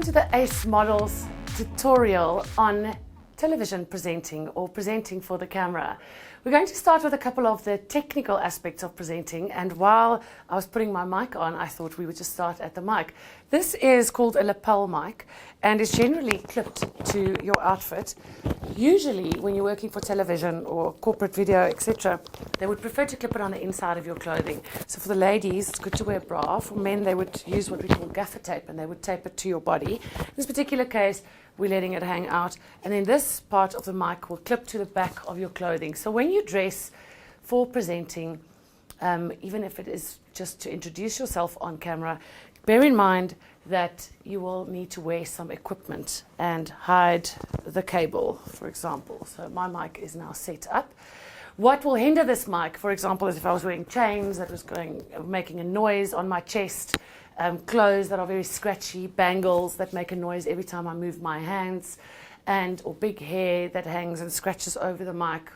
to the ACE Models tutorial on television presenting or presenting for the camera. We're going to start with a couple of the technical aspects of presenting, and while I was putting my mic on, I thought we would just start at the mic. This is called a lapel mic and is generally clipped to your outfit. Usually when you're working for television or corporate video, etc., they would prefer to clip it on the inside of your clothing. So for the ladies, it's good to wear a bra. For men, they would use what we call gaffer tape, and they would tape it to your body. In this particular case, we're letting it hang out, and then this part of the mic will clip to the back of your clothing. So when you dress for presenting, even if it is just to introduce yourself on camera, bear in mind that you will need to wear some equipment and hide the cable, for example. So my mic is now set up. What will hinder this mic, for example, is if I was wearing chains that was making a noise on my chest, clothes that are very scratchy, bangles that make a noise every time I move my hands, or big hair that hangs and scratches over the mic.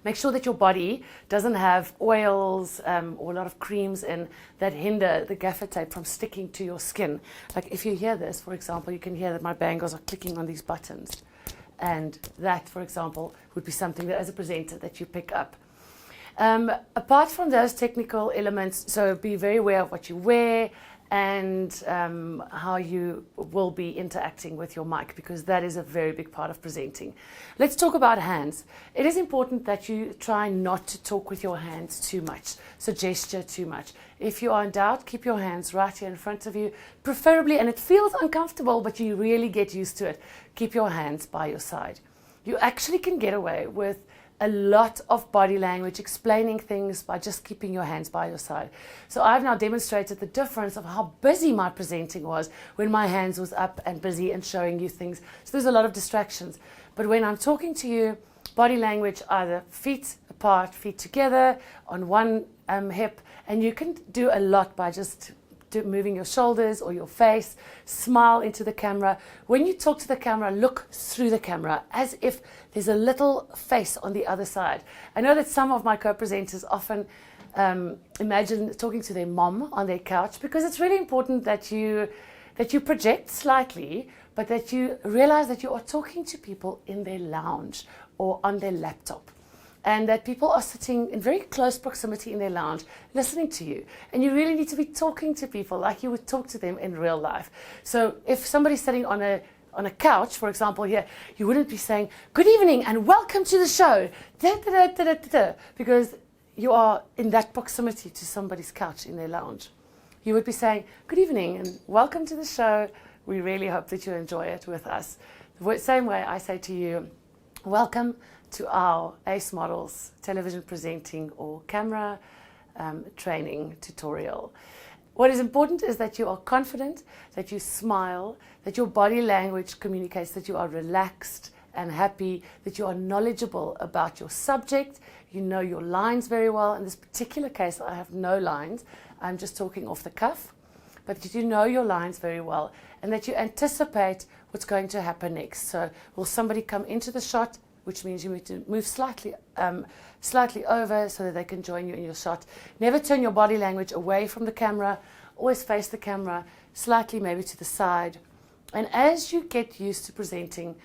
Make sure that your body doesn't have oils or a lot of creams in that hinder the gaffer tape from sticking to your skin. Like if you hear this, for example, you can hear that my bangles are clicking on these buttons. And that, for example, would be something that as a presenter that you pick up. Apart from those technical elements, so be very aware of what you wear and how you will be interacting with your mic, because that is a very big part of presenting. Let's talk about hands. It is important that you try not to talk with your hands too much, so gesture too much. If you are in doubt, keep your hands right here in front of you, preferably, and it feels uncomfortable, but you really get used to it, keep your hands by your side. You actually can get away with a lot of body language, explaining things by just keeping your hands by your side. So I've now demonstrated the difference of how busy my presenting was when my hands was up and busy and showing you things. So there's a lot of distractions. But when I'm talking to you, body language, either feet apart, feet together on one hip, and you can do a lot by just moving your shoulders or your face, smile into the camera. When you talk to the camera, look through the camera as if there's a little face on the other side. I know that some of my co-presenters often imagine talking to their mom on their couch, because it's really important that you project slightly, but that you realize that you are talking to people in their lounge or on their laptop, and that people are sitting in very close proximity in their lounge listening to you. And you really need to be talking to people like you would talk to them in real life. So if somebody's sitting on a couch, for example, here, you wouldn't be saying, "Good evening and welcome to the show," because you are in that proximity to somebody's couch in their lounge. You would be saying, "Good evening and welcome to the show. We really hope that you enjoy it with us." The same way I say to you, "Welcome to our ACE Models television presenting or camera training tutorial." What is important is that you are confident, that you smile, that your body language communicates that you are relaxed and happy, that you are knowledgeable about your subject, you know your lines very well. In this particular case, I have no lines. I'm just talking off the cuff. But that you know your lines very well, and that you anticipate what's going to happen next. So will somebody come into the shot, which means you need to move slightly over so that they can join you in your shot. Never turn your body language away from the camera. Always face the camera, slightly maybe to the side. And as you get used to presenting,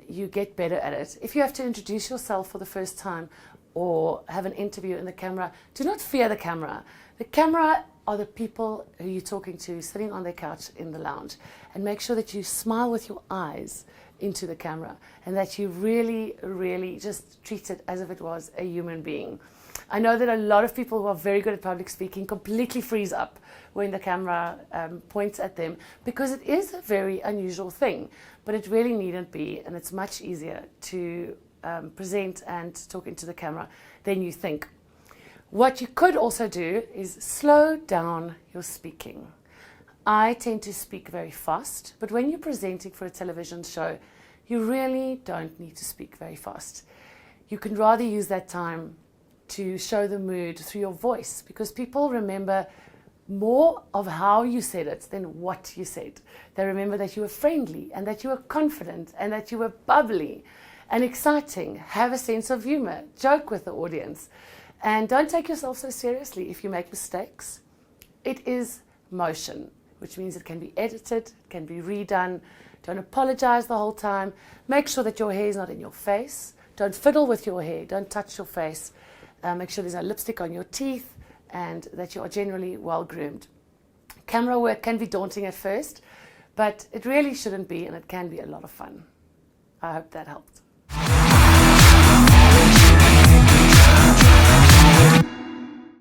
you get better at it. If you have to introduce yourself for the first time or have an interview in the camera, do not fear the camera. The camera are the people who you're talking to sitting on their couch in the lounge. And make sure that you smile with your eyes into the camera, and that you really, really just treat it as if it was a human being. I know that a lot of people who are very good at public speaking completely freeze up when the camera points at them, because it is a very unusual thing, but it really needn't be, and it's much easier to present and talk into the camera than you think. What you could also do is slow down your speaking. I tend to speak very fast, but when you're presenting for a television show, you really don't need to speak very fast. You can rather use that time to show the mood through your voice, because people remember more of how you said it than what you said. They remember that you were friendly and that you were confident and that you were bubbly and exciting. Have a sense of humor, joke with the audience, and don't take yourself so seriously if you make mistakes. It is motion. which means it can be edited, it can be redone. Don't apologize the whole time. Make sure that your hair is not in your face. Don't fiddle with your hair. Don't touch your face. Make sure there's no lipstick on your teeth and that you are generally well groomed. Camera work can be daunting at first, but it really shouldn't be, and it can be a lot of fun. I hope that helped.